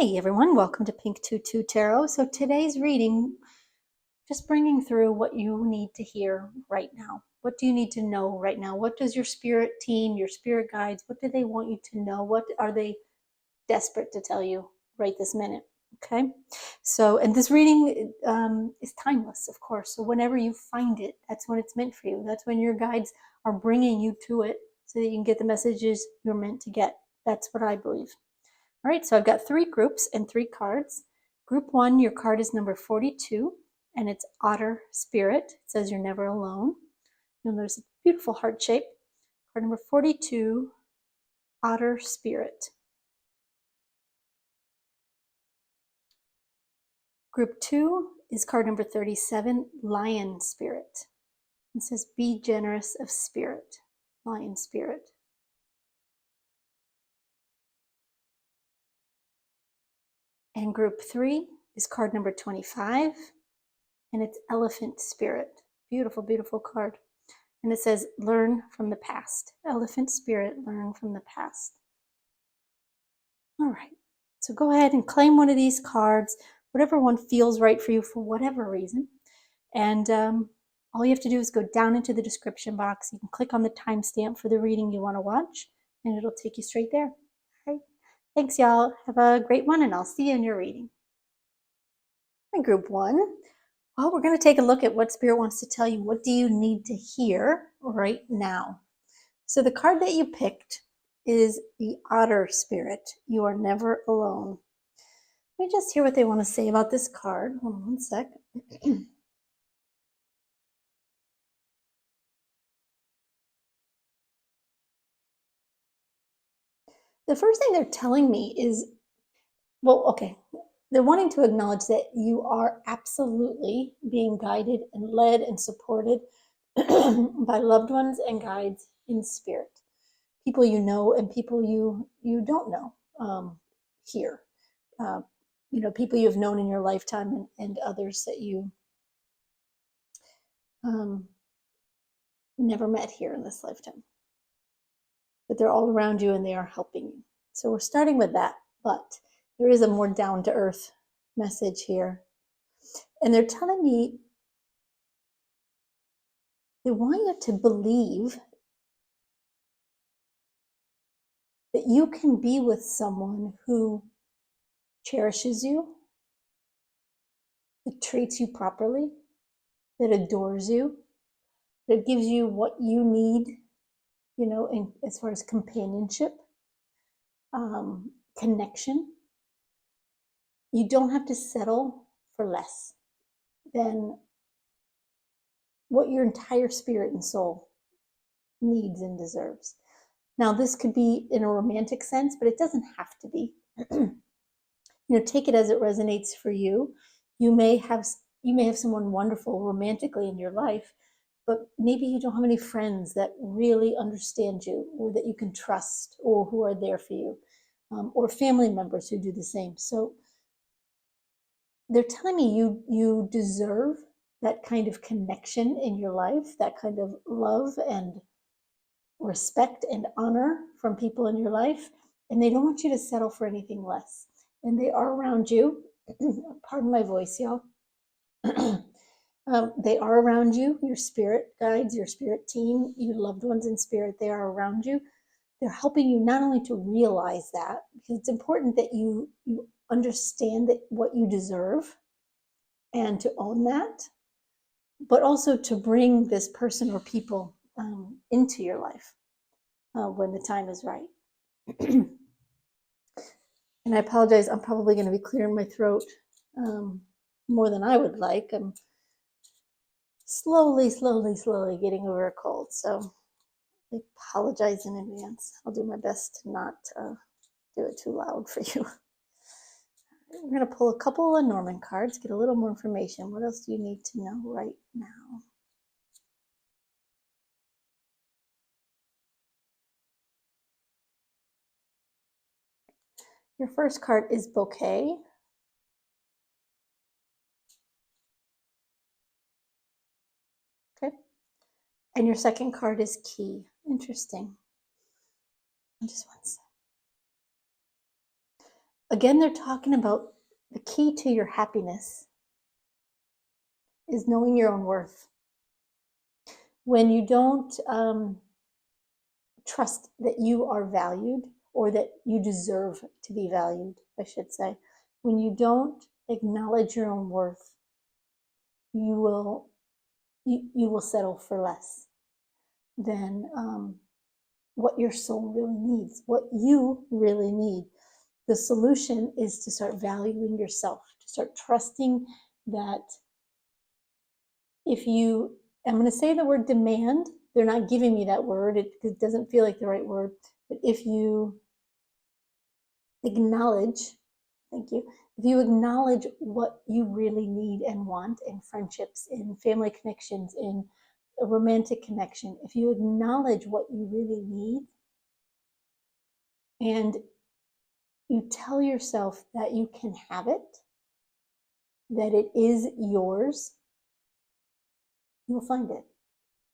Hey everyone, welcome to Pink Tutu Tarot. So today's reading, just bringing through what you need to hear right now. What do you need to know right now? What does your spirit team, your spirit guides, what do they want you to know? What are they desperate to tell you right this minute? Okay. So, and this reading is timeless, of course. So whenever you find it, that's when it's meant for you. That's when your guides are bringing you to it so that you can get the messages you're meant to get. That's what I believe. All right, so I've got three groups and three cards. Group one, your card is number 42, and it's Otter Spirit. It says you're never alone. You'll notice a beautiful heart shape. Card number 42, Otter Spirit. Group two is card number 37, Lion Spirit. It says be generous of spirit, Lion Spirit. And group three is card number 25, and it's Elephant Spirit. Beautiful, beautiful card. And it says, learn from the past. Elephant Spirit, learn from the past. All right. So go ahead and claim one of these cards, whatever one feels right for you for whatever reason. And all you have to do is go down into the description box. You can click on the timestamp for the reading you want to watch, and it'll take you straight there. All right. Thanks, y'all. Have a great one, and I'll see you in your reading. In group one, well, we're going to take a look at what Spirit wants to tell you. What do you need to hear right now? So the card that you picked is the Otter Spirit. You are never alone. Let me just hear what they want to say about this card. Hold on one sec. The first thing they're telling me is, well, okay, they're wanting to acknowledge that you are absolutely being guided and led and supported by loved ones and guides in spirit. People you know and people you don't know here. People you've known in your lifetime and others that you never met here in this lifetime. But they're all around you and they are helping you. So we're starting with that, but there is a more down-to-earth message here. And they're telling me they want you to believe that you can be with someone who cherishes you, that treats you properly, that adores you, that gives you what you need, as far as companionship, connection. You don't have to settle for less than what your entire spirit and soul needs and deserves. Now, this could be in a romantic sense, but it doesn't have to be. Take it as it resonates for you. You may have someone wonderful romantically in your life, but maybe you don't have any friends that really understand you or that you can trust or who are there for you, or family members who do the same. So they're telling me you deserve that kind of connection in your life, that kind of love and respect and honor from people in your life, and they don't want you to settle for anything less. And they are around you. Pardon my voice, y'all. They are around you, your spirit guides, your spirit team, your loved ones in spirit, they are around you. They're helping you not only to realize that, because it's important that you understand that what you deserve and to own that, but also to bring this person or people into your life when the time is right. And I apologize, I'm probably going to be clearing my throat more than I would like. I'm slowly getting over a cold, so I apologize in advance. I'll do my best to not do it too loud for you. We're going to pull a couple of Norman cards, get a little more information. What else do you need to know right now? Your first card is Bouquet. Okay. And your second card is Key. Interesting. Just one second. Again, they're talking about the key to your happiness is knowing your own worth. When you don't trust that you are valued, or that you deserve to be valued, I should say, when you don't acknowledge your own worth, you will settle for less than what your soul really needs, what you really need. The solution is to start valuing yourself, to start trusting that if you, I'm going to say the word demand, they're not giving me that word, it doesn't feel like the right word, but if you acknowledge, thank you, if you acknowledge what you really need and want in friendships, in family connections, in a romantic connection, if you acknowledge what you really need and you tell yourself that you can have it, that it is yours, you will find it.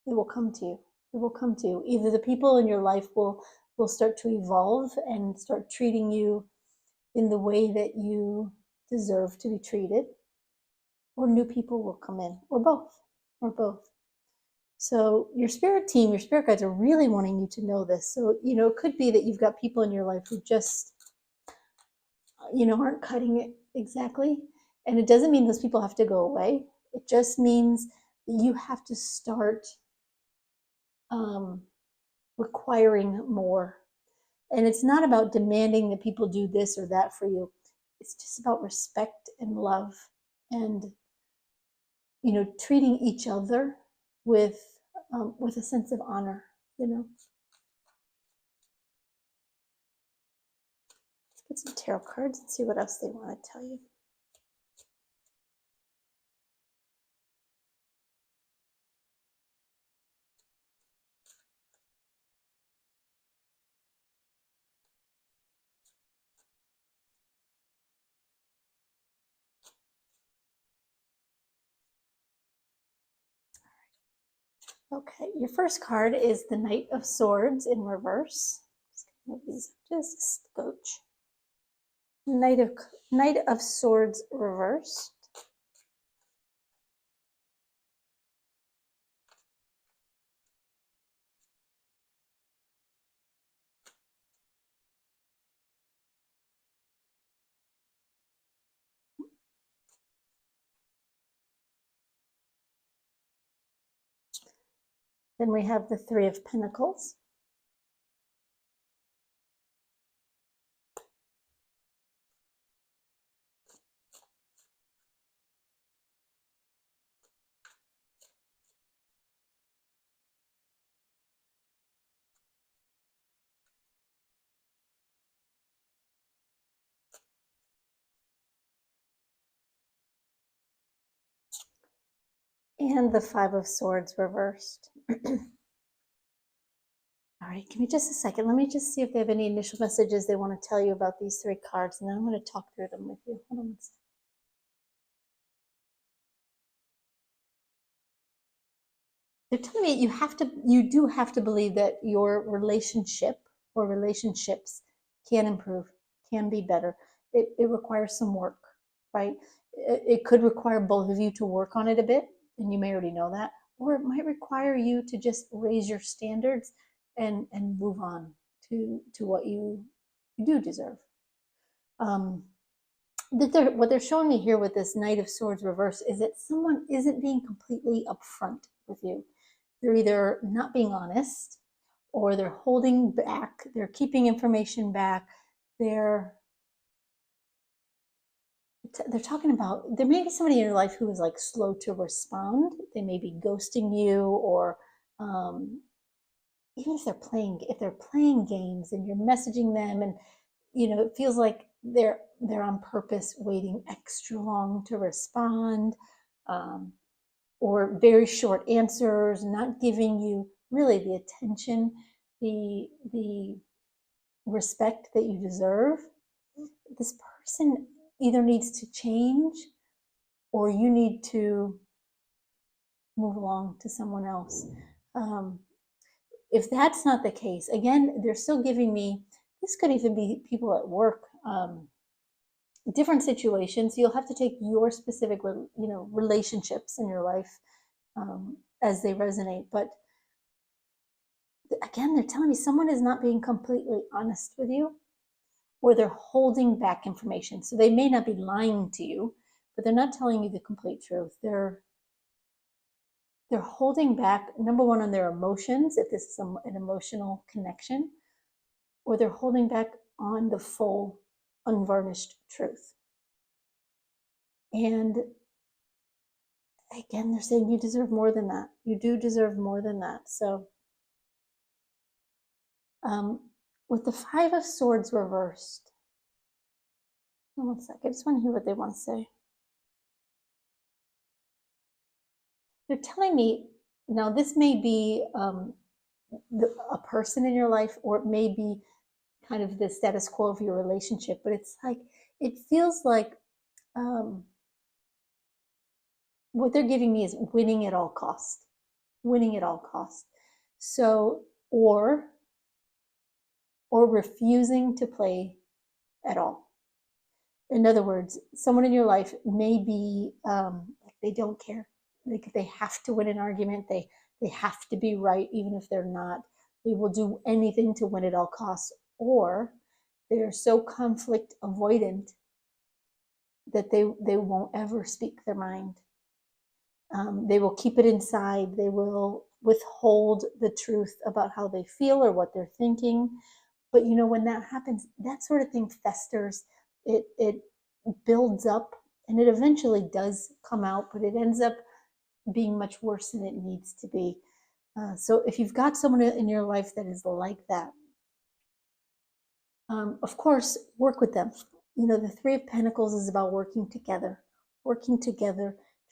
It will come to you. It will come to you. Either the people in your life will start to evolve and start treating you in the way that you deserve to be treated, or new people will come in, or both, or both. So your spirit team, your spirit guides are really wanting you to know this. So, it could be that you've got people in your life who just, aren't cutting it exactly. And it doesn't mean those people have to go away. It just means that you have to start requiring more. And it's not about demanding that people do this or that for you. It's just about respect and love and, treating each other with a sense of honor, Let's get some tarot cards and see what else they want to tell you. Okay, your first card is the Knight of Swords in reverse. Just a scotch. Knight of Swords reversed. Then we have the Three of Pentacles. And the Five of Swords reversed. All right, give me just a second. Let me just see if they have any initial messages they want to tell you about these three cards, and then I'm going to talk through them with you. Hold on one second. They're telling me you do have to believe that your relationship or relationships can improve, can be better. It requires some work, right? It could require both of you to work on it a bit, and you may already know that, or it might require you to just raise your standards and move on to what you do deserve. What they're showing me here with this Knight of Swords reverse is that someone isn't being completely upfront with you. They're either not being honest, or they're holding back, they're keeping information back, they're talking about, there may be somebody in your life who is like slow to respond. They may be ghosting you, or even if they're playing games and you're messaging them, and it feels like they're on purpose waiting extra long to respond, or very short answers, not giving you really the attention, the respect that you deserve. This person either needs to change, or you need to move along to someone else. If that's not the case, again, they're still giving me, this could even be people at work. different situations. You'll have to take your specific, relationships in your life as they resonate. But again, they're telling me someone is not being completely honest with you, or they're holding back information. So they may not be lying to you, but they're not telling you the complete truth. They're holding back, number one, on their emotions, if this is an emotional connection, or they're holding back on the full, unvarnished truth. And again, they're saying you deserve more than that. You do deserve more than that. So with the Five of Swords reversed, one second, I just want to hear what they want to say. They're telling me, now this may be a person in your life, or it may be kind of the status quo of your relationship, but it's like, it feels like what they're giving me is winning at all costs. Winning at all costs. So, or refusing to play at all. In other words, someone in your life may be like they don't care. Like they have to win an argument. They have to be right, even if they're not. They will do anything to win at all costs. Or they're so conflict avoidant that they won't ever speak their mind. They will keep it inside. They will withhold the truth about how they feel or what they're thinking. But when that happens, that sort of thing festers. It builds up, and it eventually does come out, but it ends up being much worse than it needs to be. So if you've got someone in your life that is like that, of course, work with them. The Three of Pentacles is about working together,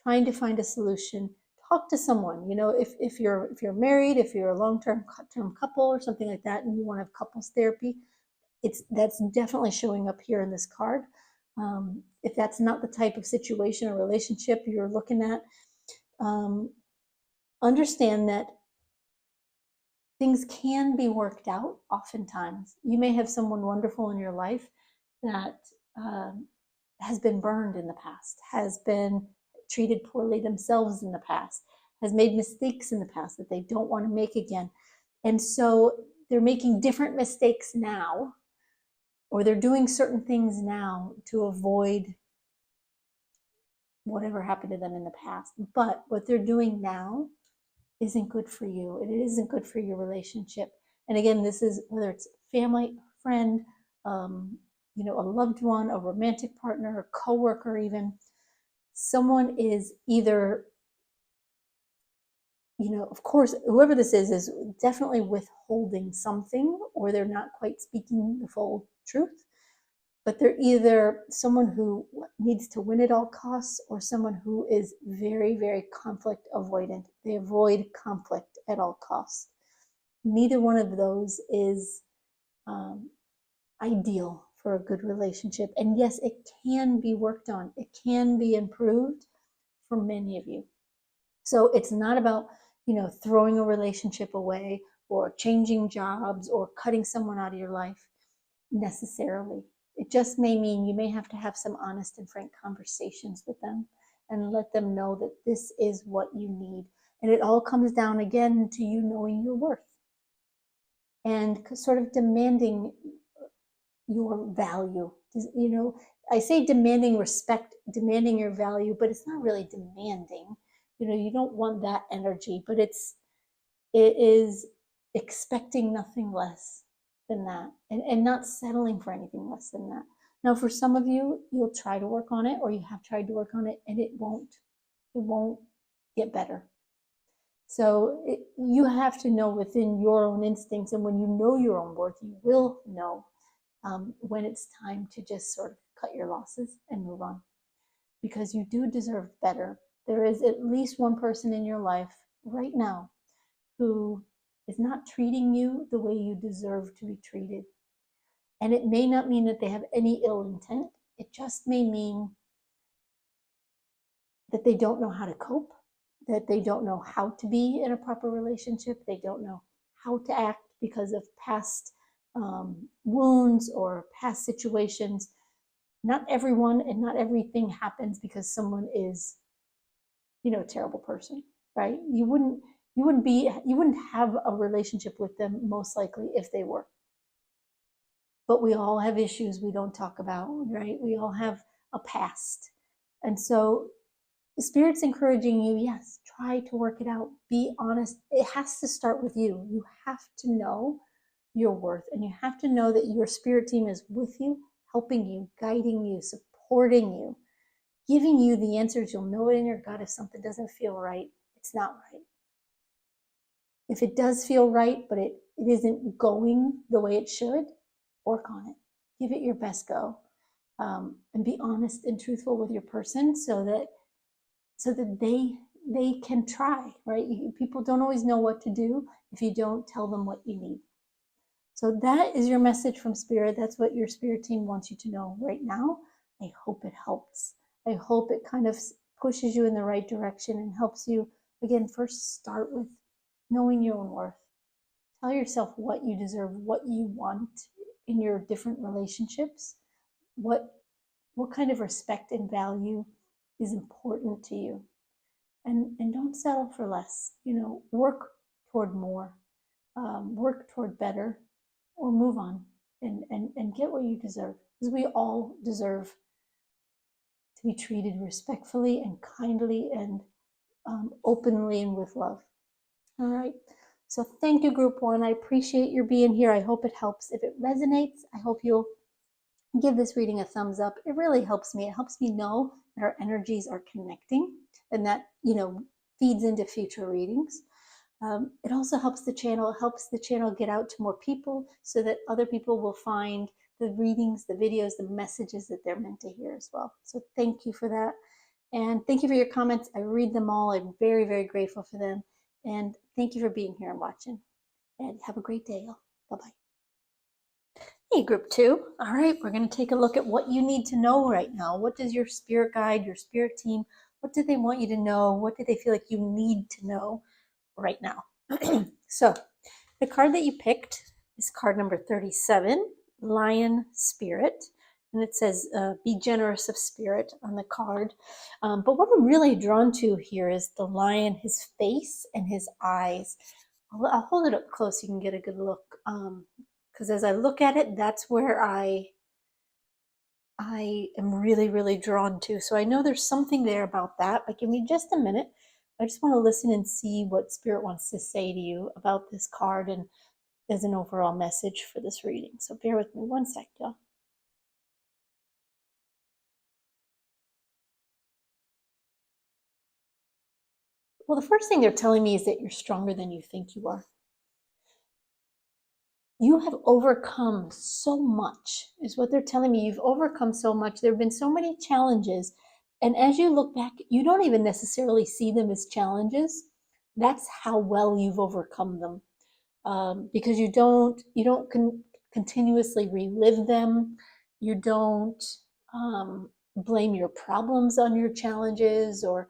trying to find a solution. Talk to someone. If you're married, if you're a long-term couple or something like that, and you want to have couples therapy, that's definitely showing up here in this card. If that's not the type of situation or relationship you're looking at, understand that things can be worked out. Oftentimes, you may have someone wonderful in your life that has been burned in the past, has been treated poorly themselves in the past, has made mistakes in the past that they don't want to make again. And so they're making different mistakes now, or they're doing certain things now to avoid whatever happened to them in the past. But what they're doing now isn't good for you. It isn't good for your relationship. And again, this is whether it's family, friend, a loved one, a romantic partner, a coworker, even. Someone is either, of course, whoever this is definitely withholding something, or they're not quite speaking the full truth. But they're either someone who needs to win at all costs, or someone who is very, very conflict avoidant. They avoid conflict at all costs. Neither one of those is ideal for a good relationship. And yes, it can be worked on. It can be improved for many of you. So it's not about, throwing a relationship away, or changing jobs, or cutting someone out of your life necessarily. It just may mean you may have to have some honest and frank conversations with them, and let them know that this is what you need. And it all comes down again to you knowing your worth, and sort of demanding your value. I say demanding respect, demanding your value, but it's not really demanding. You don't want that energy, but it is expecting nothing less than that, and not settling for anything less than that. Now, for some of you, you'll try to work on it, or you have tried to work on it, and it won't get better. So you have to know within your own instincts, and when you know your own worth, you will know when it's time to just sort of cut your losses and move on, because you do deserve better. There is at least one person in your life right now who is not treating you the way you deserve to be treated. And it may not mean that they have any ill intent. It just may mean that they don't know how to cope, that they don't know how to be in a proper relationship. They don't know how to act because of past wounds or past situations. not everyone and not everything happens because someone is, a terrible person, right? You wouldn't have a relationship with them most likely if they were. But we all have issues we don't talk about, right? We all have a past. And so the Spirit's encouraging you, yes, try to work it out. Be honest. It has to start with you. You have to know your worth, and you have to know that your spirit team is with you, helping you, guiding you, supporting you, giving you the answers. You'll know it in your gut if something doesn't feel right. It's not right. If it does feel right, but it isn't going the way it should, work on it. Give it your best go, and be honest and truthful with your person so that they can try. Right? People don't always know what to do if you don't tell them what you need. So that is your message from Spirit. That's what your Spirit team wants you to know right now. I hope it helps. I hope it kind of pushes you in the right direction and helps you, again, first start with knowing your own worth. Tell yourself what you deserve, what you want in your different relationships, what kind of respect and value is important to you. And don't settle for less. Work toward more, work toward better, or move on and get what you deserve. Because we all deserve to be treated respectfully and kindly and openly and with love. All right. So thank you, Group 1. I appreciate your being here. I hope it helps. If it resonates, I hope you'll give this reading a thumbs up. It really helps me. It helps me know that our energies are connecting, and that, feeds into future readings. It also helps the channel get out to more people so that other people will find the readings, the videos, the messages that they're meant to hear as well. So thank you for that. And thank you for your comments. I read them all. I'm very, very grateful for them. And thank you for being here and watching. And have a great day, y'all. Bye-bye. Hey, Group 2. All right, we're going to take a look at what you need to know right now. What does your spirit guide, your spirit team, what do they want you to know? What do they feel like you need to know right now? So the card that you picked is card number 37, Lion Spirit. And it says, be generous of spirit on the card. But what I'm really drawn to here is the lion, his face and his eyes. I'll hold it up close so you can get a good look. Because as I look at it, that's where I am really, really drawn to. So I know there's something there about that, but give me just a minute. I just want to listen and see what Spirit wants to say to you about this card and as an overall message for this reading. So bear with me one sec, y'all. Well, the first thing they're telling me is that you're stronger than you think you are. You have overcome so much, is what they're telling me. You've overcome so much. There have been so many challenges. And as you look back, you don't even necessarily see them as challenges. That's how well you've overcome them. Because you don't continuously relive them. You don't blame your problems on your challenges or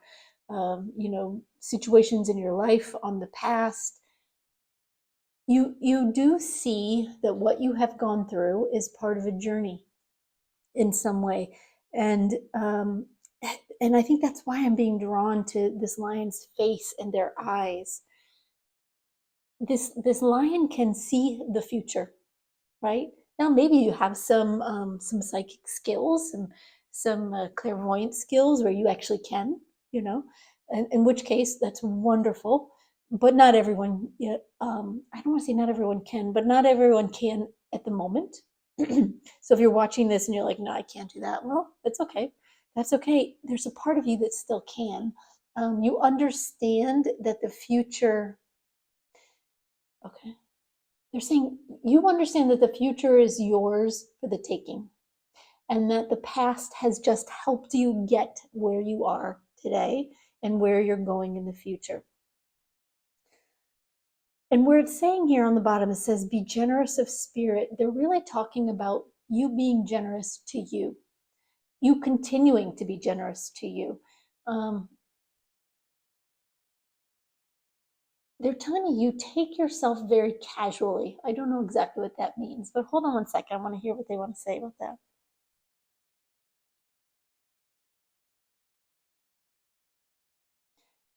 situations in your life on the past. You do see that what you have gone through is part of a journey in some way, and I think that's why I'm being drawn to this lion's face and their eyes. This lion can see the future, right? Now maybe you have some psychic skills, some clairvoyant skills where you actually can, in which case that's wonderful. But not everyone, I don't want to say not everyone can, but not everyone can at the moment. So if you're watching this and you're like, no, I can't do that, well, that's okay. That's okay. There's a part of you that still can. You understand that the future, okay. They're saying you understand that the future is yours for the taking, and that the past has just helped you get where you are today and where you're going in the future. And where it's saying here on the bottom, it says, be generous of spirit. They're really talking about you being generous to you, you continuing to be generous to you. They're telling me you take yourself very casually. I don't know exactly what that means, but hold on one second. I want to hear what they want to say about that.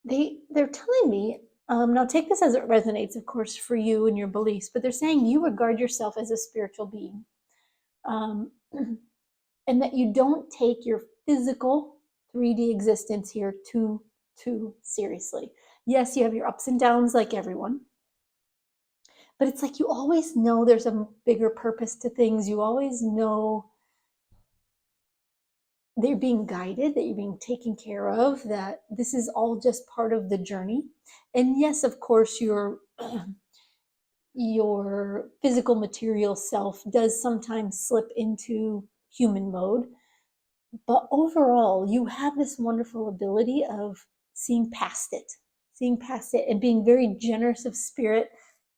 they're telling me, now take this as it resonates, of course, for you and your beliefs, but they're saying you regard yourself as a spiritual being, um, and that you don't take your physical 3D existence here too seriously. Yes, you have your ups and downs like everyone, but it's like you always know there's a bigger purpose to things. You always know that you're being guided, that you're being taken care of, that this is all just part of the journey. And yes, of course, your physical material self does sometimes slip into human mode, but overall, you have this wonderful ability of seeing past it, and being very generous of spirit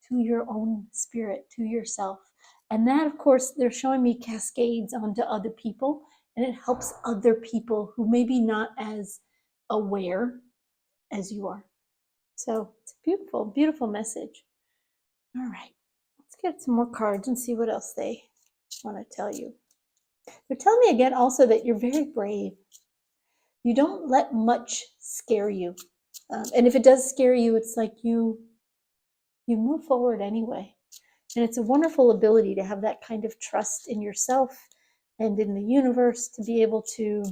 to your own spirit, to yourself. And that, of course, they're showing me cascades onto other people, and it helps other people who maybe not as aware as you are. So it's a beautiful, beautiful message. All right, let's get some more cards and see what else they want to tell you. They're telling me again also that you're very brave. You don't let much scare you. And if it does scare you, it's like you move forward anyway. And it's a wonderful ability to have that kind of trust in yourself and in the universe to be able to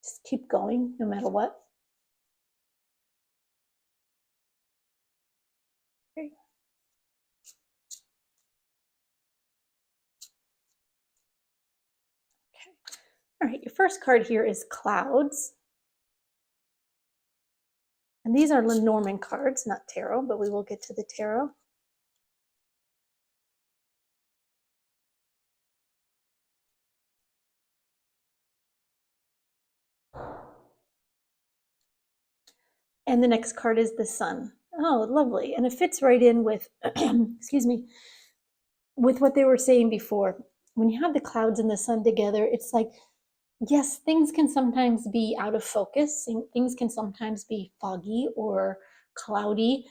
just keep going no matter what. Okay. All right, your first card here is Clouds. And these are Lenormand cards, not tarot, but we will get to the tarot. And the next card is the Sun. Oh, lovely. And it fits right in with, excuse me, with what they were saying before. When you have the clouds and the sun together, it's like, yes, things can sometimes be out of focus, and things can sometimes be foggy or cloudy.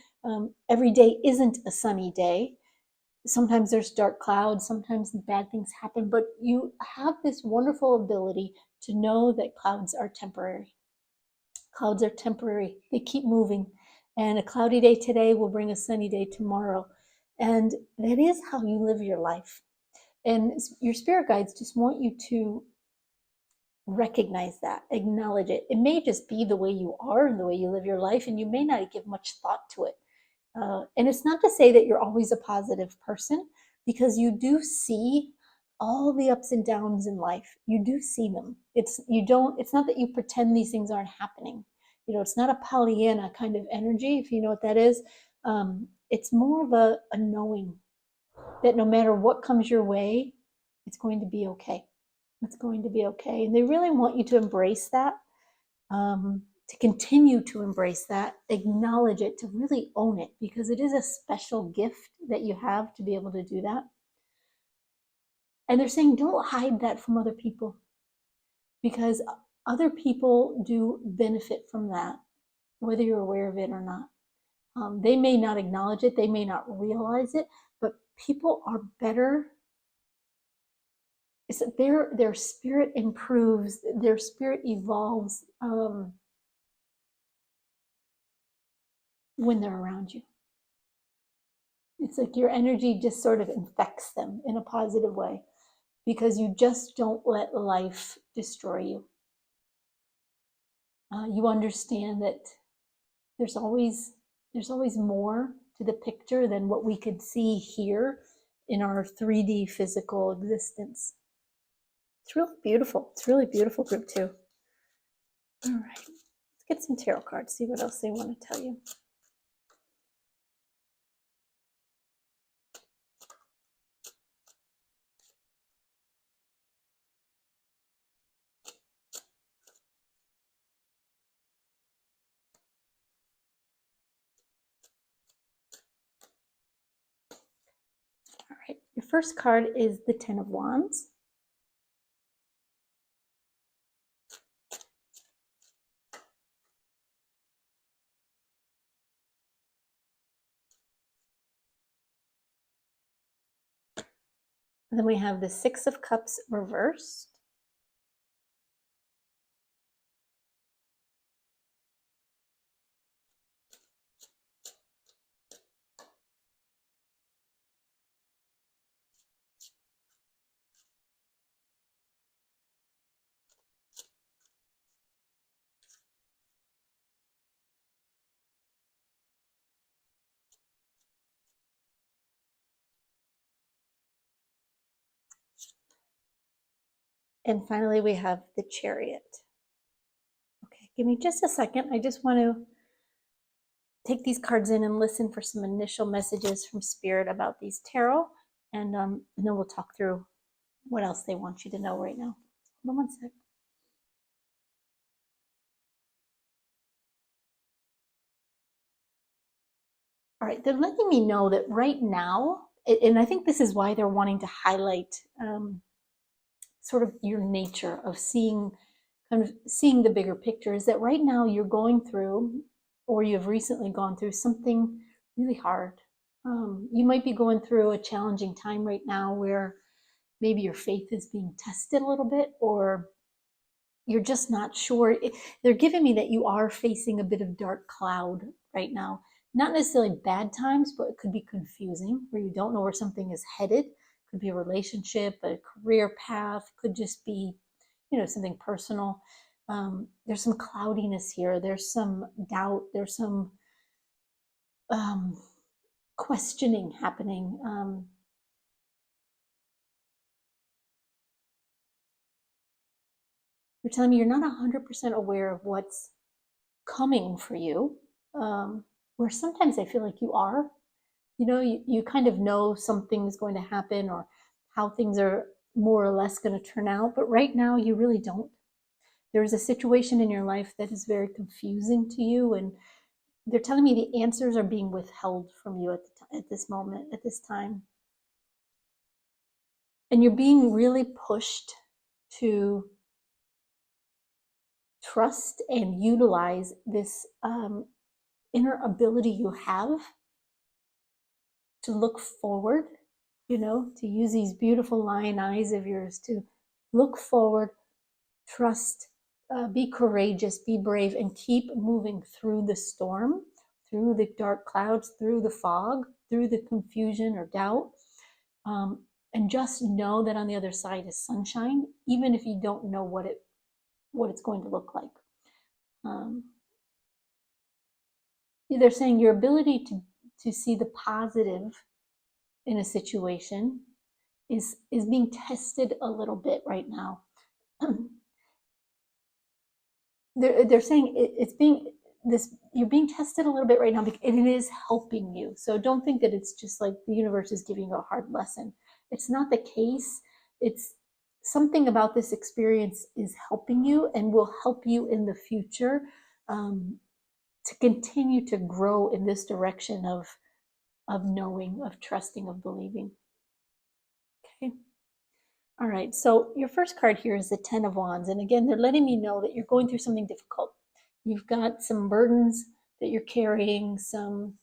Every day isn't a sunny day. Sometimes there's dark clouds, sometimes bad things happen, but you have this wonderful ability to know that clouds are temporary. Clouds are temporary, they keep moving. And a cloudy day today will bring a sunny day tomorrow. And that is how you live your life. And your spirit guides just want you to recognize that, acknowledge it. It may just be the way you are and the way you live your life, and you may not give much thought to it. And it's not to say that you're always a positive person, because you do see all the ups and downs in life. You do see them. It's not that you pretend these things aren't happening. It's not a Pollyanna kind of energy, if you know what that is. It's more of a knowing that no matter what comes your way, it's going to be okay. It's going to be okay. And they really want you to embrace that, to continue to embrace that, acknowledge it, to really own it, because it is a special gift that you have to be able to do that. And they're saying, don't hide that from other people, because other people do benefit from that, whether you're aware of it or not. They may not acknowledge it, they may not realize it, but people are better. It's that their spirit improves, their spirit evolves when they're around you. It's like your energy just sort of infects them in a positive way, because you just don't let life destroy you. You understand that there's always more to the picture than what we could see here in our 3D physical existence. It's really beautiful. It's really beautiful group two. All right, let's get some tarot cards, see what else they want to tell you. All right, your first card is the Ten of Wands. And then we have the Six of Cups reversed. And finally, we have the Chariot. Okay, give me just a second. I just want to take these cards in and listen for some initial messages from Spirit about these tarot, and then we'll talk through what else they want you to know right now. Hold on one sec. All right, they're letting me know that right now, and I think this is why they're wanting to highlight sort of your nature of seeing, kind of seeing the bigger picture, is that right now you're going through, or you've recently gone through something really hard. You might be going through a challenging time right now where maybe your faith is being tested a little bit, or you're just not sure. They're giving me that you are facing a bit of dark cloud right now. Not necessarily bad times, but it could be confusing where you don't know where something is headed. Could be a relationship, a career path, could just be, something personal. There's some cloudiness here. There's some doubt. There's some questioning happening. You're telling me you're not 100% aware of what's coming for you, where sometimes I feel like you are. You kind of know something's going to happen or how things are more or less going to turn out, but right now you really don't. There's a situation in your life that is very confusing to you, and they're telling me the answers are being withheld from you at this moment, at this time. And you're being really pushed to trust and utilize this inner ability you have to look forward, to use these beautiful lion eyes of yours to look forward, trust, be courageous, be brave, and keep moving through the storm, through the dark clouds, through the fog, through the confusion or doubt. And just know that on the other side is sunshine, even if you don't know what it's going to look like. They're saying your ability to see the positive in a situation is being tested a little bit right now. They're saying you're being tested a little bit right now, and it is helping you. So don't think that it's just like the universe is giving you a hard lesson. It's not the case. It's something about this experience is helping you and will help you in the future, to continue to grow in this direction of knowing, of trusting, of believing. Okay. All right, so your first card here is the Ten of Wands. And again, they're letting me know that you're going through something difficult. You've got some burdens that you're carrying, some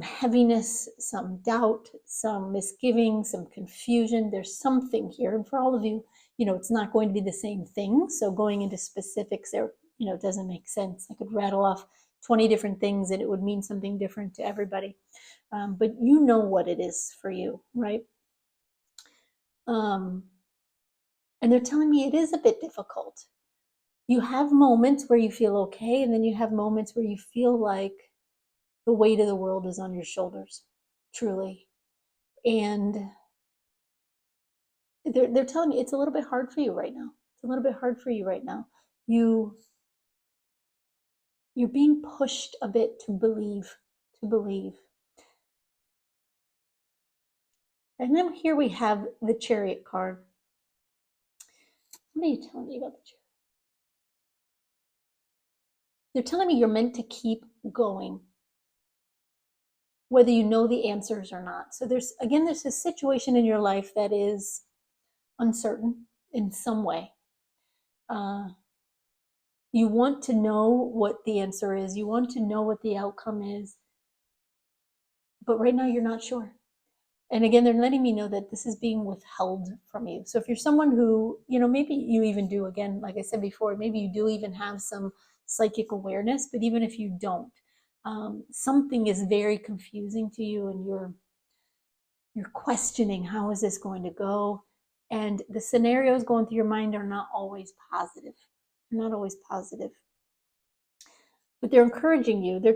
heaviness, some doubt, some misgiving, some confusion. There's something here. And for all of you, it's not going to be the same thing. So going into specifics there, doesn't make sense. I could rattle off 20 different things and it would mean something different to everybody. But you know what it is for you, right? And they're telling me it is a bit difficult. You have moments where you feel okay, and then you have moments where you feel like the weight of the world is on your shoulders, truly. And they're telling me it's a little bit hard for you right now. It's a little bit hard for you right now. You're being pushed a bit to believe. And then here we have the Chariot card. What are you telling me about the Chariot? They're telling me you're meant to keep going, whether you know the answers or not. So there's a situation in your life that is uncertain in some way. You want to know what the answer is. You want to know what the outcome is. But right now you're not sure. And again, they're letting me know that this is being withheld from you. So if you're someone who, maybe you even do, again, like I said before, maybe you do even have some psychic awareness, but even if you don't, something is very confusing to you and you're questioning, how is this going to go? And the scenarios going through your mind are not always positive. They're not always positive. But they're encouraging you. They're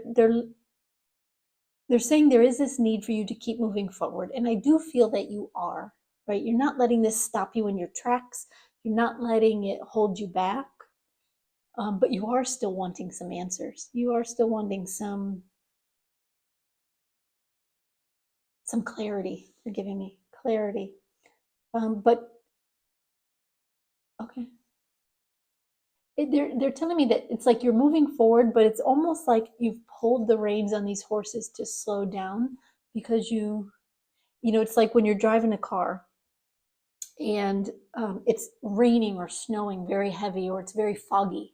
saying there is this need for you to keep moving forward. And I do feel that you are, right? You're not letting this stop you in your tracks. You're not letting it hold you back, but you are still wanting some answers. You are still wanting some clarity. You're giving me clarity. But okay. They're telling me that it's like you're moving forward, but it's almost like you've pulled the reins on these horses to slow down because it's like when you're driving a car and it's raining or snowing very heavy or it's very foggy,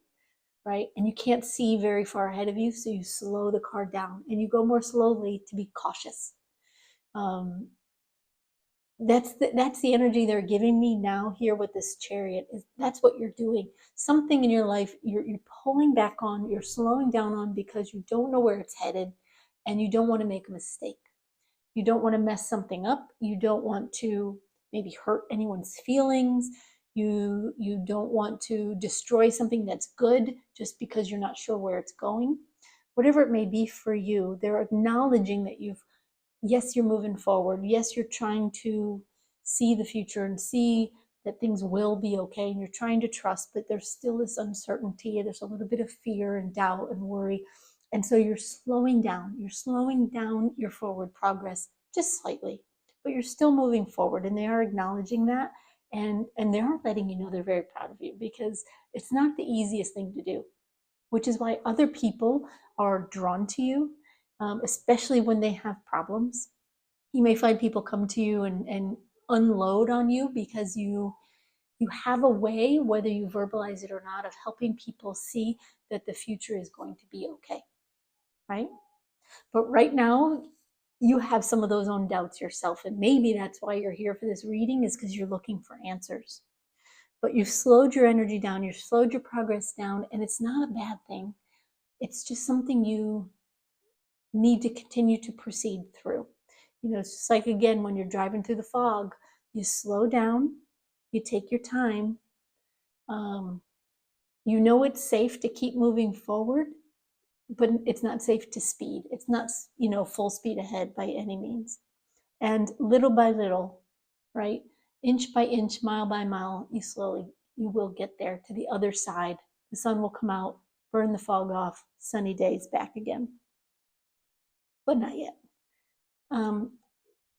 right? And you can't see very far ahead of you, so you slow the car down and you go more slowly to be cautious. Um, that's the energy they're giving me now here with this chariot. Is that's what you're doing. Something in your life you're pulling back on, you're slowing down on because you don't know where it's headed, and you don't want to make a mistake. You don't want to mess something up. You don't want to maybe hurt anyone's feelings. You don't want to destroy something that's good just because you're not sure where it's going. Whatever it may be for you, they're acknowledging that yes, you're moving forward. Yes, you're trying to see the future and see that things will be okay. And you're trying to trust, but there's still this uncertainty. There's a little bit of fear and doubt and worry. And so you're slowing down. You're slowing down your forward progress just slightly, but you're still moving forward. And they are acknowledging that. And they are letting you know they're very proud of you, because it's not the easiest thing to do, which is why other people are drawn to you, especially when they have problems. You may find people come to you and unload on you because you have a way, whether you verbalize it or not, of helping people see that the future is going to be okay, right? But right now, you have some of those own doubts yourself, and maybe that's why you're here for this reading, is because you're looking for answers. But you've slowed your energy down, you've slowed your progress down, and it's not a bad thing. It's just something you need to continue to proceed through. It's just like, again, when you're driving through the fog, you slow down, you take your time. It's safe to keep moving forward, but it's not safe to speed. It's not, full speed ahead by any means. And little by little, right? Inch by inch, mile by mile, you will get there to the other side. The sun will come out, burn the fog off, sunny days back again. But not yet.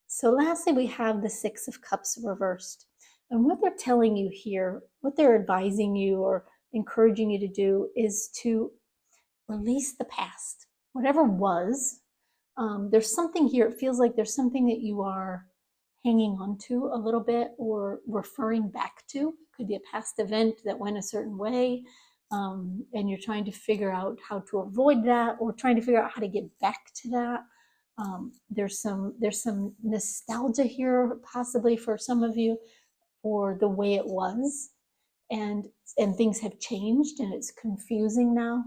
So lastly, we have the Six of Cups reversed. And what they're telling you here, what they're advising you or encouraging you to do, is to release the past. Whatever was, there's something here. It feels like there's something that you are hanging on to a little bit or referring back to. It could be a past event that went a certain way, and you're trying to figure out how to avoid that, or trying to figure out how to get back to that. There's some nostalgia here, possibly for some of you, for the way it was, and things have changed and it's confusing now.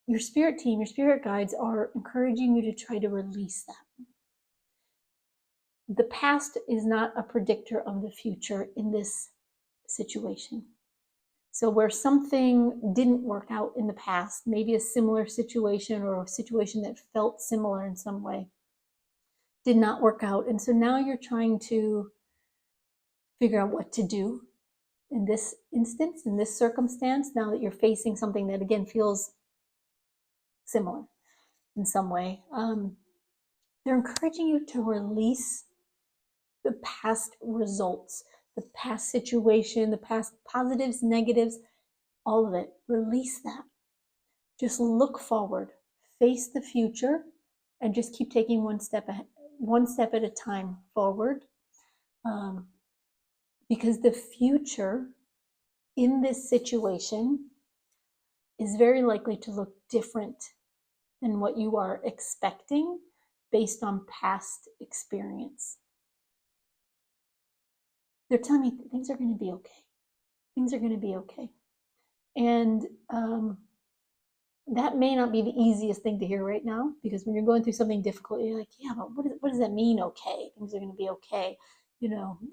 Your spirit team, your spirit guides are encouraging you to try to release that. The past is not a predictor of the future in this situation. So where something didn't work out in the past, maybe a similar situation or a situation that felt similar in some way, did not work out. And so now you're trying to figure out what to do in this instance, in this circumstance, now that you're facing something that, again, feels similar in some way. They're encouraging you to release the past results, the past situation, the past positives, negatives, all of it. Release that. Just look forward, face the future, and just keep taking one step at a time forward. Because the future in this situation is very likely to look different than what you are expecting based on past experience. They're telling me things are going to be okay. Things are going to be okay. And that may not be the easiest thing to hear right now, because when you're going through something difficult, you're like, yeah, but what does that mean, okay? Things are going to be okay.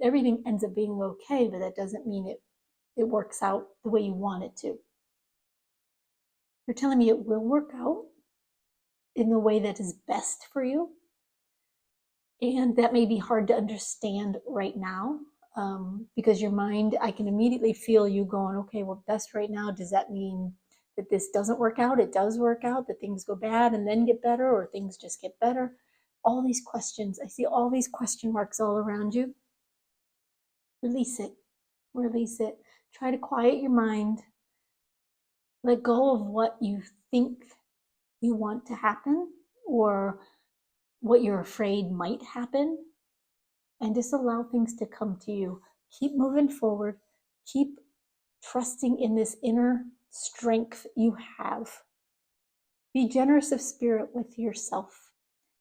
Everything ends up being okay, but that doesn't mean it works out the way you want it to. They're telling me it will work out in the way that is best for you. And that may be hard to understand right now. because your mind, I can immediately feel you going, okay, well, best right now, does that mean that this doesn't work out? It does work out, that things go bad and then get better, or things just get better? All these questions, I see all these question marks all around you. Release it, release it. Try to quiet your mind. Let go of what you think you want to happen or what you're afraid might happen, and just allow things to come to you. Keep moving forward. Keep trusting in this inner strength you have. Be generous of spirit with yourself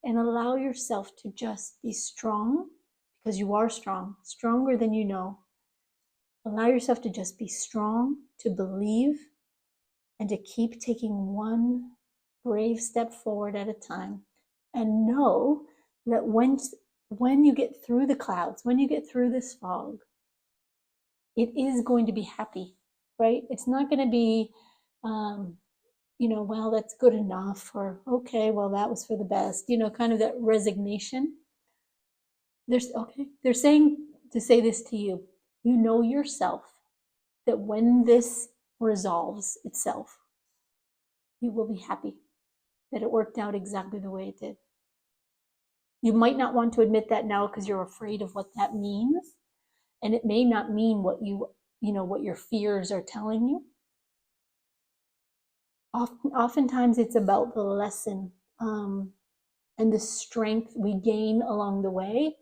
and allow yourself to just be strong, because you are strong, stronger than you know. Allow yourself to just be strong, to believe, and to keep taking one brave step forward at a time. And know that when you get through the clouds, when you get through this fog, it is going to be happy, right? It's not going to be, well, that's good enough, or okay, well, that was for the best, kind of that resignation. They're saying to say this to you. You know yourself that when this resolves itself, you will be happy that it worked out exactly the way it did. You might not want to admit that now because you're afraid of what that means. And it may not mean what what your fears are telling you. Oftentimes it's about the lesson and the strength we gain along the way,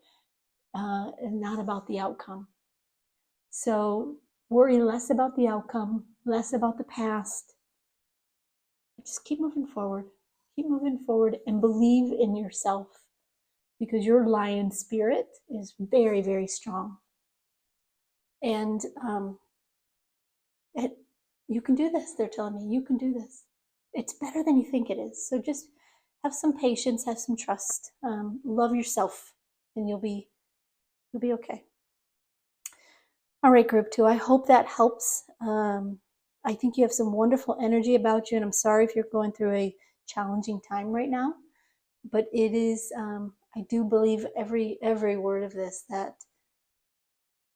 and not about the outcome. So worry less about the outcome, less about the past. Just keep moving forward. Keep moving forward and believe in yourself, because your lion spirit is very, very strong. And you can do this. They're telling me you can do this. It's better than you think it is. So just have some patience, have some trust, love yourself, and you'll be okay. All right, group 2. I hope that helps. I think you have some wonderful energy about you, and I'm sorry if you're going through a challenging time right now. But it is, I do believe every word of this, that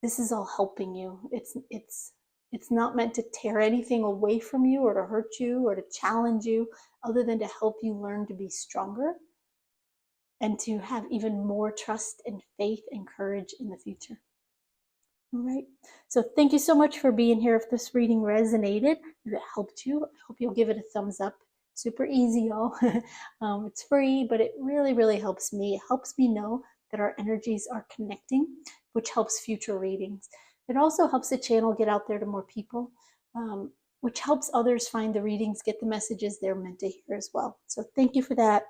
this is all helping you. It's not meant to tear anything away from you or to hurt you or to challenge you, other than to help you learn to be stronger and to have even more trust and faith and courage in the future. All right. So thank you so much for being here. If this reading resonated, if it helped you, I hope you'll give it a thumbs up. Super easy, y'all. It's free, but it really, really helps me. It helps me know that our energies are connecting, which helps future readings. It also helps the channel get out there to more people, which helps others find the readings, get the messages they're meant to hear as well. So thank you for that.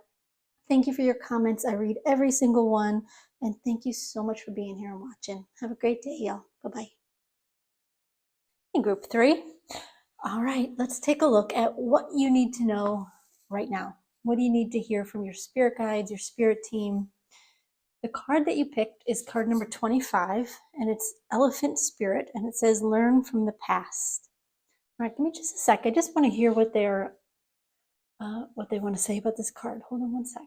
Thank you for your comments. I read every single one. And thank you so much for being here and watching. Have a great day, y'all. Bye-bye. In group 3. All right, let's take a look at what you need to know right now. What do you need to hear from your spirit guides, your spirit team? The card that you picked is card number 25, and it's Elephant Spirit, and it says learn from the past. All right, give me just a sec. I just want to hear what they want to say about this card. Hold on one sec.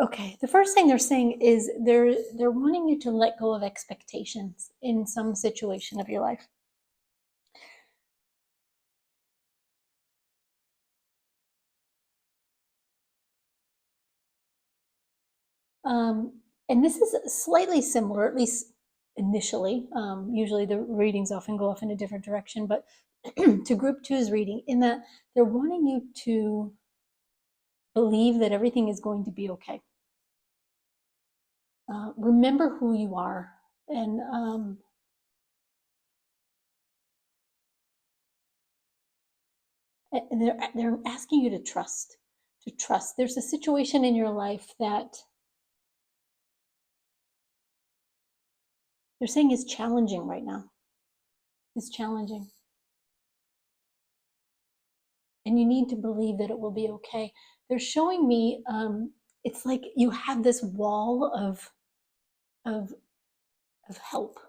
Okay, the first thing they're saying is they're wanting you to let go of expectations in some situation of your life. And this is slightly similar, at least initially. Usually the readings often go off in a different direction, but to group 2's reading, in that they're wanting you to believe that everything is going to be okay. Remember who you are, and they're asking you to trust. To trust. There's a situation in your life that they're saying is challenging right now. It's challenging. And you need to believe that it will be okay. They're showing me, it's like you have this wall of help.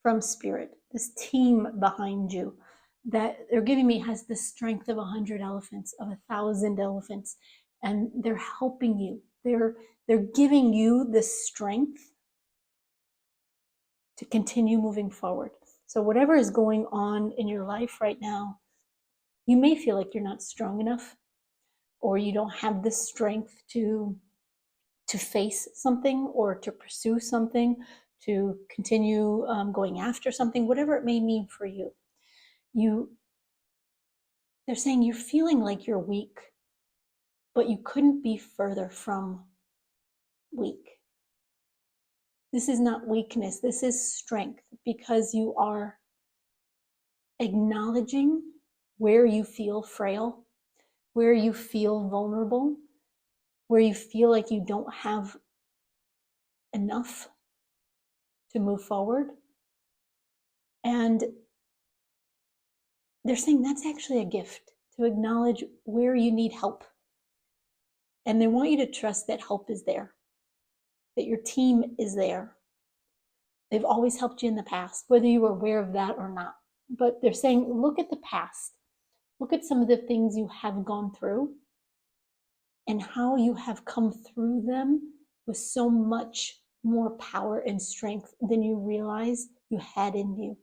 from spirit, this team behind you that they're giving me has the strength of 100 elephants, of 1,000 elephants, and they're helping you. They're giving you the strength to continue moving forward. So whatever is going on in your life right now, you may feel like you're not strong enough, or you don't have the strength to face something, or to pursue something, to continue going after something, whatever it may mean for you. They're saying you're feeling like you're weak, but you couldn't be further from weak. This is not weakness, this is strength, because you are acknowledging where you feel frail, where you feel vulnerable, where you feel like you don't have enough to move forward. And they're saying that's actually a gift, to acknowledge where you need help. And they want you to trust that help is there, that your team is there. They've always helped you in the past, whether you were aware of that or not. But they're saying, look at the past. Look at some of the things you have gone through and how you have come through them with so much more power and strength than you realized you had in you.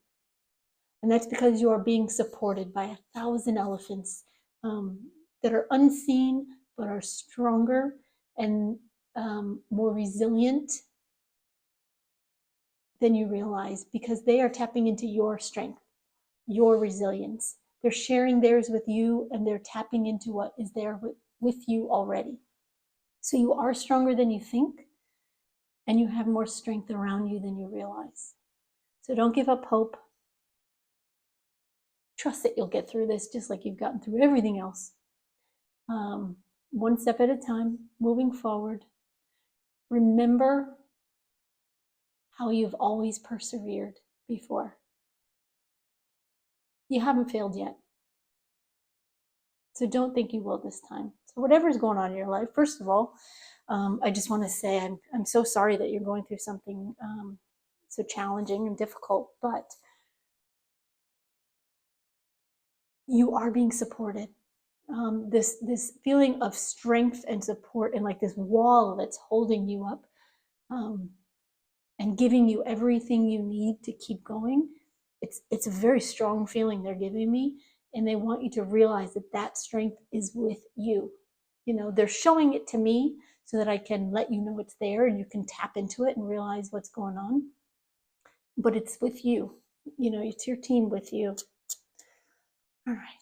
And that's because you are being supported by 1,000 elephants that are unseen, but are stronger and more resilient than you realize, because they are tapping into your strength, your resilience. They're sharing theirs with you, and they're tapping into what is there with you already. So you are stronger than you think, and you have more strength around you than you realize. So don't give up hope. Trust that you'll get through this just like you've gotten through everything else. One step at a time, moving forward. Remember how you've always persevered before. You haven't failed yet. So don't think you will this time. So whatever's going on in your life, first of all, I just want to say I'm so sorry that you're going through something so challenging and difficult, but you are being supported. This feeling of strength and support, and like this wall that's holding you up and giving you everything you need to keep going. It's a very strong feeling they're giving me, and they want you to realize that that strength is with you. You know, they're showing it to me so that I can let you know it's there and you can tap into it and realize what's going on. But it's with you. You know, it's your team with you. All right.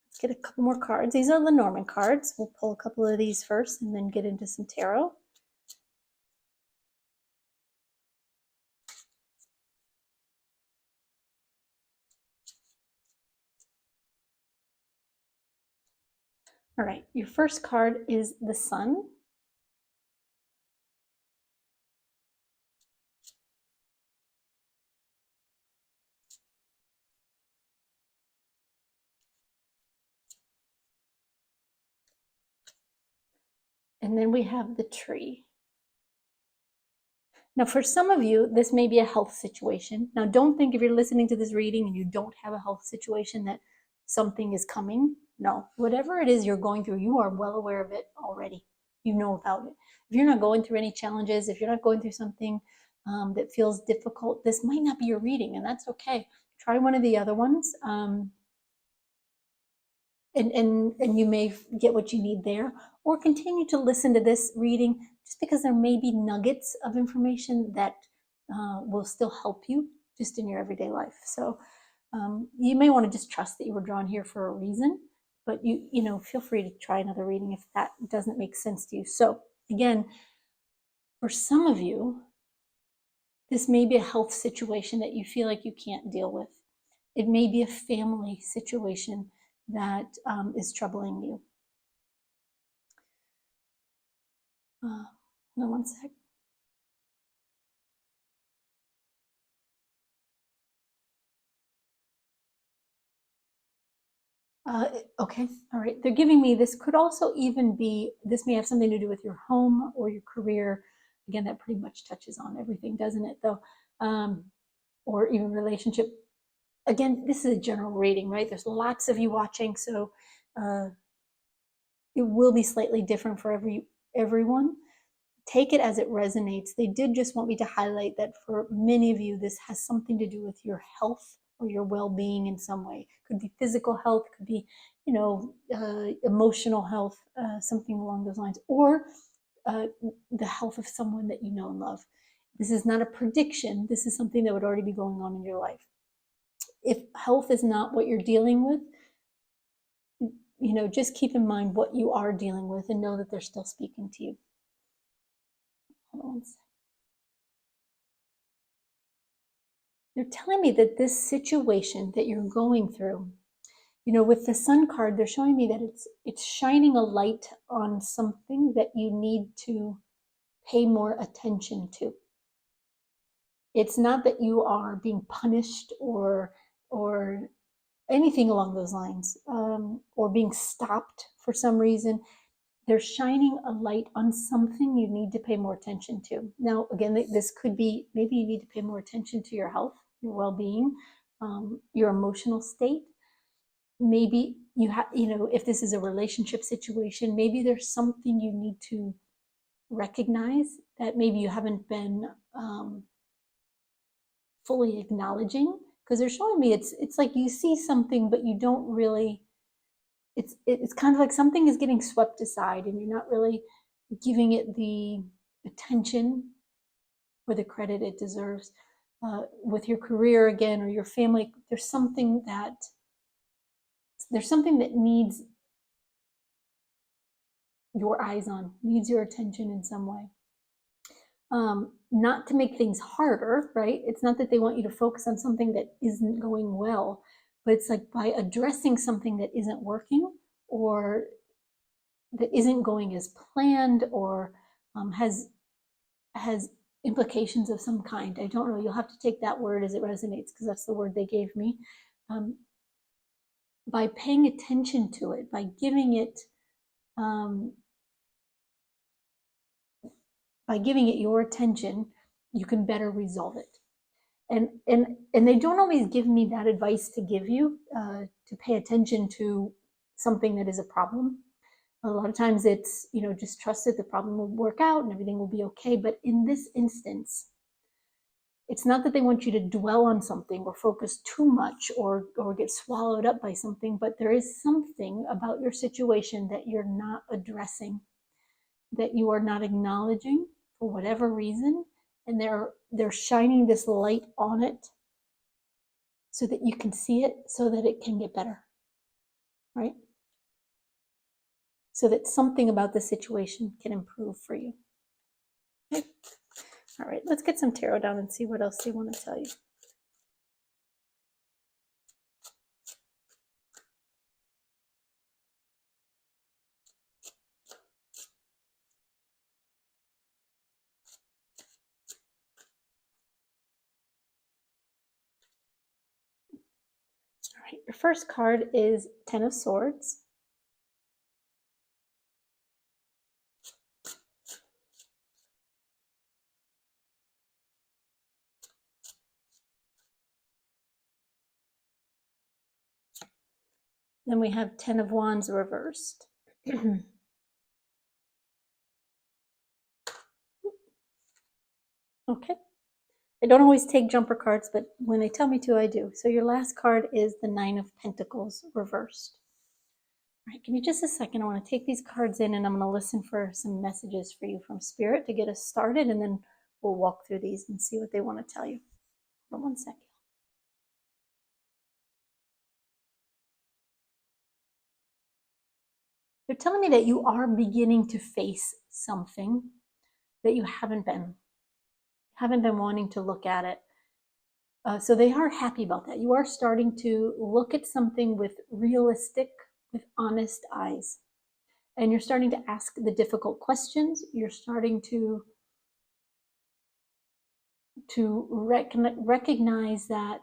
Let's get a couple more cards. These are Lenormand cards. We'll pull a couple of these first and then get into some tarot. All right, your first card is the Sun. And then we have the Tree. Now, for some of you, this may be a health situation. Now, don't think if you're listening to this reading and you don't have a health situation that something is coming. No, whatever it is you're going through, you are well aware of it already. You know about it. If you're not going through any challenges, if you're not going through something that feels difficult, this might not be your reading, and that's okay. Try one of the other ones, and you may get what you need there, or continue to listen to this reading, just because there may be nuggets of information that will still help you just in your everyday life. So you may want to just trust that you were drawn here for a reason, but you know, feel free to try another reading if that doesn't make sense to you. So again, for some of you, this may be a health situation that you feel like you can't deal with. It may be a family situation that is troubling you. Hold on one sec. Okay, all right. They're giving me, this could also even be, this may have something to do with your home or your career. Again, that pretty much touches on everything, doesn't it, though? or even relationship. Again, this is a general reading, right? There's lots of you watching, so it will be slightly different for everyone. Take it as it resonates. They did just want me to highlight that for many of you, this has something to do with your health or your well-being in some way. Could be physical health, could be, emotional health, something along those lines, or the health of someone that you know and love. This is not a prediction. This is something that would already be going on in your life. If health is not what you're dealing with, just keep in mind what you are dealing with and know that they're still speaking to you. Hold on one second. They're telling me that this situation that you're going through, with the Sun card, they're showing me that it's shining a light on something that you need to pay more attention to. It's not that you are being punished or anything along those lines, or being stopped for some reason. They're shining a light on something you need to pay more attention to. Now, again, this could be, maybe you need to pay more attention to your health, your well-being, your emotional state. Maybe you have, if this is a relationship situation, maybe there's something you need to recognize that maybe you haven't been fully acknowledging, because they're showing me it's like you see something, but you don't really, it's kind of like something is getting swept aside and you're not really giving it the attention or the credit it deserves. With your career again, or your family, there's something that needs your eyes on, needs your attention in some way. Not to make things harder, right? It's not that they want you to focus on something that isn't going well, but it's like by addressing something that isn't working or that isn't going as planned, or has implications of some kind. I don't know. You'll have to take that word as it resonates, because that's the word they gave me. By paying attention to it, by giving it your attention, you can better resolve it. And they don't always give me that advice to give you, to pay attention to something that is a problem. A lot of times it's, just trust it, the problem will work out and everything will be okay. But in this instance, it's not that they want you to dwell on something or focus too much or get swallowed up by something, but there is something about your situation that you're not addressing, that you are not acknowledging for whatever reason, and they're shining this light on it so that you can see it, so that it can get better, right? So that something about the situation can improve for you. Okay. All right, let's get some tarot down and see what else they want to tell you. All right, your first card is Ten of Swords. Then we have Ten of Wands reversed. Okay. I don't always take jumper cards, but when they tell me to, I do. So your last card is the Nine of Pentacles reversed. All right, give me just a second. I want to take these cards in and I'm going to listen for some messages for you from Spirit to get us started, and then we'll walk through these and see what they want to tell you. Hold on one second. They're telling me that you are beginning to face something that you haven't been wanting to look at it. So they are happy about that. You are starting to look at something with realistic, with honest eyes. And you're starting to ask the difficult questions. You're starting to recognize that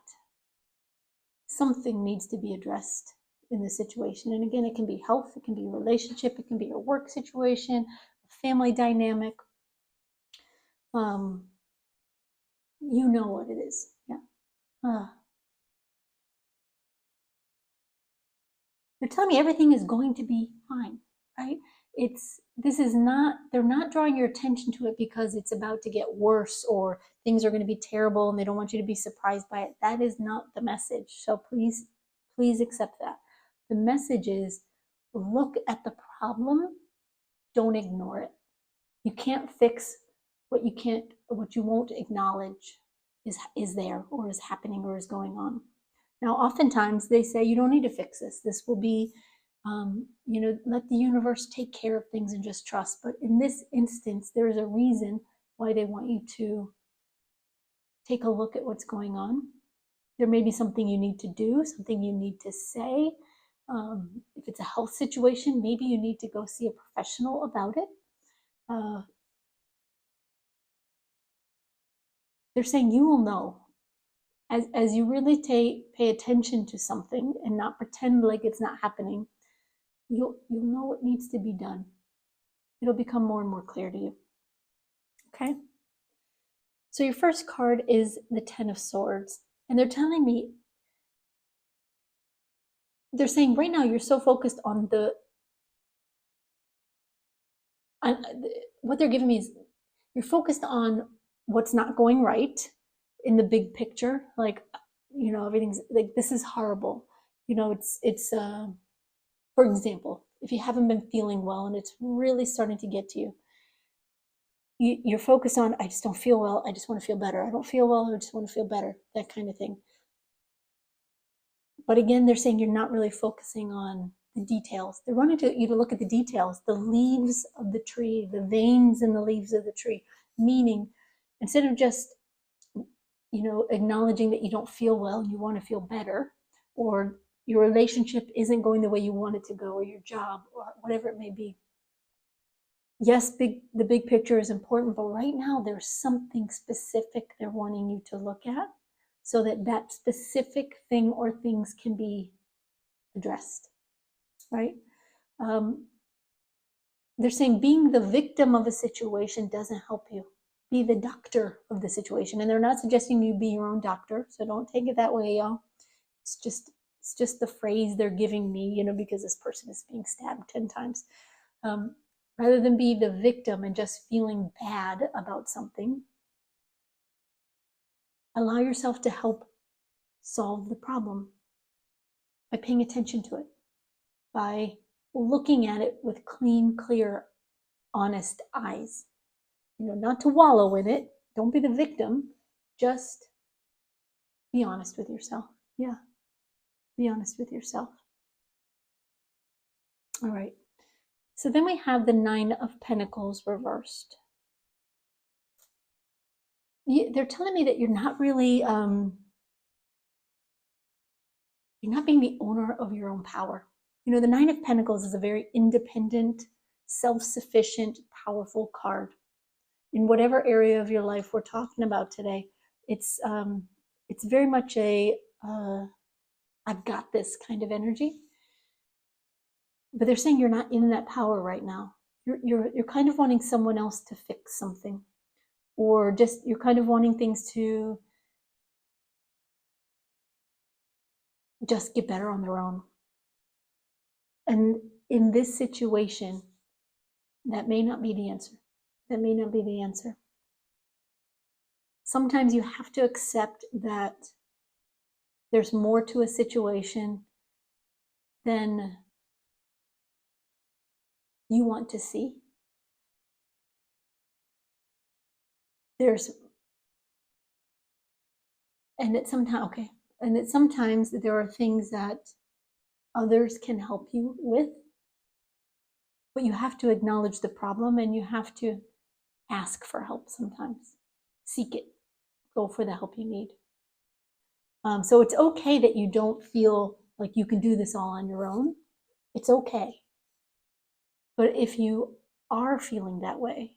something needs to be addressed in the situation. And again, it can be health, it can be a relationship, it can be a work situation, a family dynamic. You know what it is. Yeah. They're telling me everything is going to be fine, right? They're not drawing your attention to it because it's about to get worse or things are going to be terrible and they don't want you to be surprised by it. That is not the message. So please accept that. The message is look at the problem, don't ignore it. You can't fix what you won't acknowledge is there or is happening or is going on. Now, oftentimes they say you don't need to fix this. This will be, let the universe take care of things and just trust. But in this instance, there is a reason why they want you to take a look at what's going on. There may be something you need to do, something you need to say. If it's a health situation, maybe you need to go see a professional about it. They're saying you will know. As you really pay attention to something and not pretend like it's not happening, you'll know what needs to be done. It'll become more and more clear to you. Okay? So your first card is the Ten of Swords. And they're telling me, they're saying right now you're so focused on what they're giving me is you're focused on what's not going right in the big picture. Like, everything's like, this is horrible. It's for example, if you haven't been feeling well and it's really starting to get to you, you're focused on, I just don't feel well. I just want to feel better. I don't feel well. I just want to feel better. That kind of thing. But again, they're saying you're not really focusing on the details. They're wanting you to look at the details, the leaves of the tree, the veins in the leaves of the tree, meaning instead of just, acknowledging that you don't feel well and you want to feel better, or your relationship isn't going the way you want it to go, or your job, or whatever it may be. Yes, the big picture is important, but right now there's something specific they're wanting you to look at so that specific thing or things can be addressed, right? They're saying being the victim of a situation doesn't help you. Be the doctor of the situation. And they're not suggesting you be your own doctor, so don't take it that way, y'all. It's just the phrase they're giving me, because this person is being stabbed 10 times. Rather than be the victim and just feeling bad about something, allow yourself to help solve the problem by paying attention to it, by looking at it with clean, clear, honest eyes. Not to wallow in it. Don't be the victim. Just be honest with yourself. Yeah. Be honest with yourself. All right. So then we have the Nine of Pentacles reversed. They're telling me that you're not really, you're not being the owner of your own power. The Nine of Pentacles is a very independent, self-sufficient, powerful card. In whatever area of your life we're talking about today, it's very much a I've got this kind of energy. But they're saying you're not in that power right now. You're kind of wanting someone else to fix something, or just you're kind of wanting things to just get better on their own. And in this situation, that may not be the answer. That may not be the answer. Sometimes you have to accept that there's more to a situation than you want to see. And that sometimes there are things that others can help you with, but you have to acknowledge the problem and you have to ask for help sometimes. Seek it. Go for the help you need. So it's okay that you don't feel like you can do this all on your own. It's okay. But if you are feeling that way,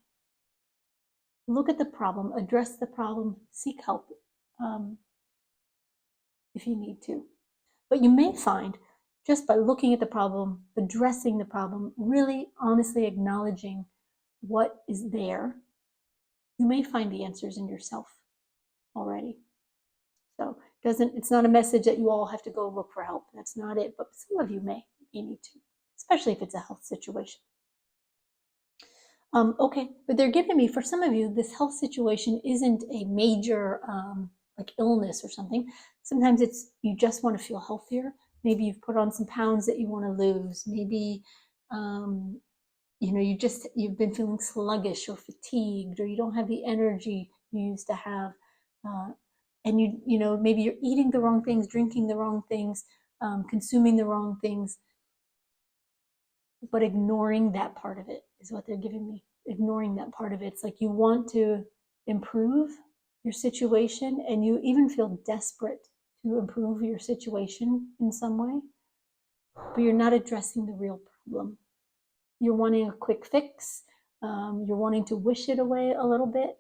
look at the problem, address the problem, seek help if you need to. But you may find, just by looking at the problem, addressing the problem, really honestly acknowledging what is there, you may find the answers in yourself already. So It's not a message that you all have to go look for help. That's not it. But some of you may need to, especially if it's a health situation. Okay, but they're giving me, for some of you, this health situation isn't a major like illness or something. Sometimes it's you just want to feel healthier. Maybe you've put on some pounds that you want to lose. Maybe you've been feeling sluggish or fatigued, or you don't have the energy you used to have, and maybe you're eating the wrong things, drinking the wrong things, consuming the wrong things, but ignoring that part of it is what they're giving me. Ignoring that part of it. It's like you want to improve your situation, and you even feel desperate to improve your situation in some way, but you're not addressing the real problem. You're wanting a quick fix. You're wanting to wish it away a little bit.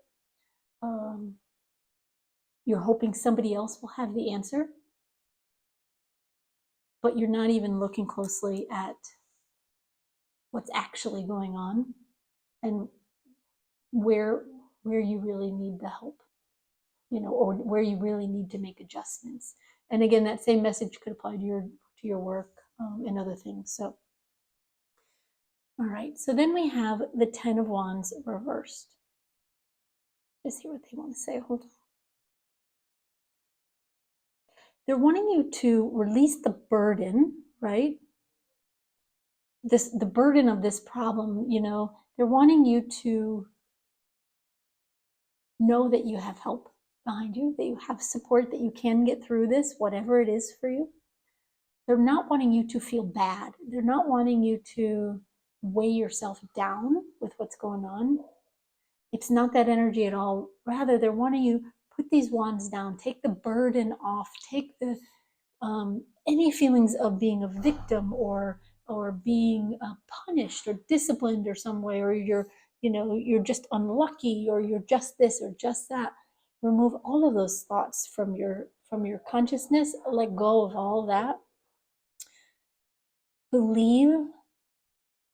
You're hoping somebody else will have the answer, but you're not even looking closely at what's actually going on and where you really need the help, or where you really need to make adjustments. And again, that same message could apply to your work and other things. So, all right. So then we have the 10 of Wands reversed. Let's hear what they want to say. Hold on. They're wanting you to release the burden, right? The burden of this problem, they're wanting you to know that you have help behind you, that you have support, that you can get through this, whatever it is for you. They're not wanting you to feel bad. They're not wanting you to weigh yourself down with what's going on. It's not that energy at all. Rather, they're wanting you to put these wands down, take the burden off, take the any feelings of being a victim or being punished or disciplined or some way, or you're just unlucky, or you're just this or just that. Remove all of those thoughts from your consciousness. Let go of all that. Believe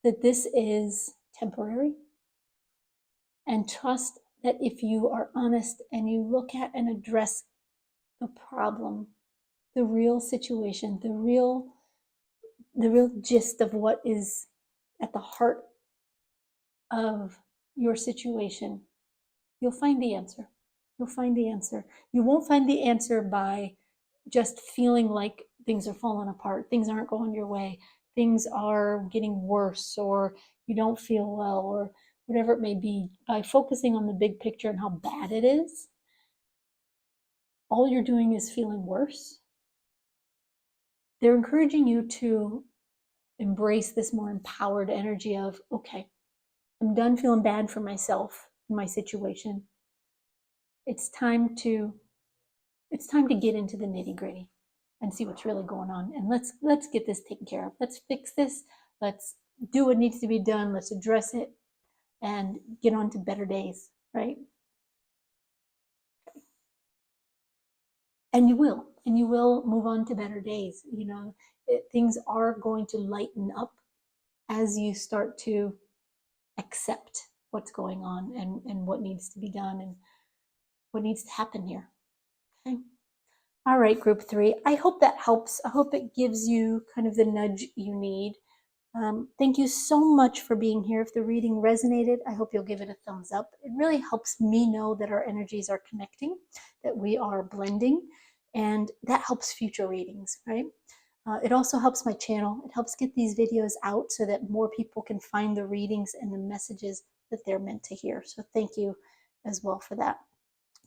that this is temporary, and trust that if you are honest and you look at and address the problem, the real situation, the real gist of what is at the heart of your situation, you'll find the answer. You'll find the answer. You won't find the answer by just feeling like things are falling apart, things aren't going your way, things are getting worse, or you don't feel well, or whatever it may be. By focusing on the big picture and how bad it is, all you're doing is feeling worse. They're encouraging you to embrace this more empowered energy of, okay, I'm done feeling bad for myself in my situation. It's time to get into the nitty-gritty and see what's really going on. And let's get this taken care of. Let's fix this. Let's do what needs to be done. Let's address it and get on to better days, right? And you will move on to better days. Things are going to lighten up as you start to accept what's going on and what needs to be done and what needs to happen here. Okay. All right, group 3. I hope that helps. I hope it gives you kind of the nudge you need. Thank you so much for being here. If the reading resonated, I hope you'll give it a thumbs up. It really helps me know that our energies are connecting, that we are blending, and that helps future readings, right? It also helps my channel. It helps get these videos out so that more people can find the readings and the messages that they're meant to hear. So thank you as well for that.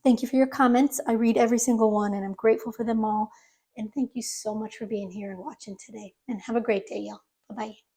Thank you for your comments. I read every single one, and I'm grateful for them all. And thank you so much for being here and watching today. And have a great day, y'all. Bye-bye.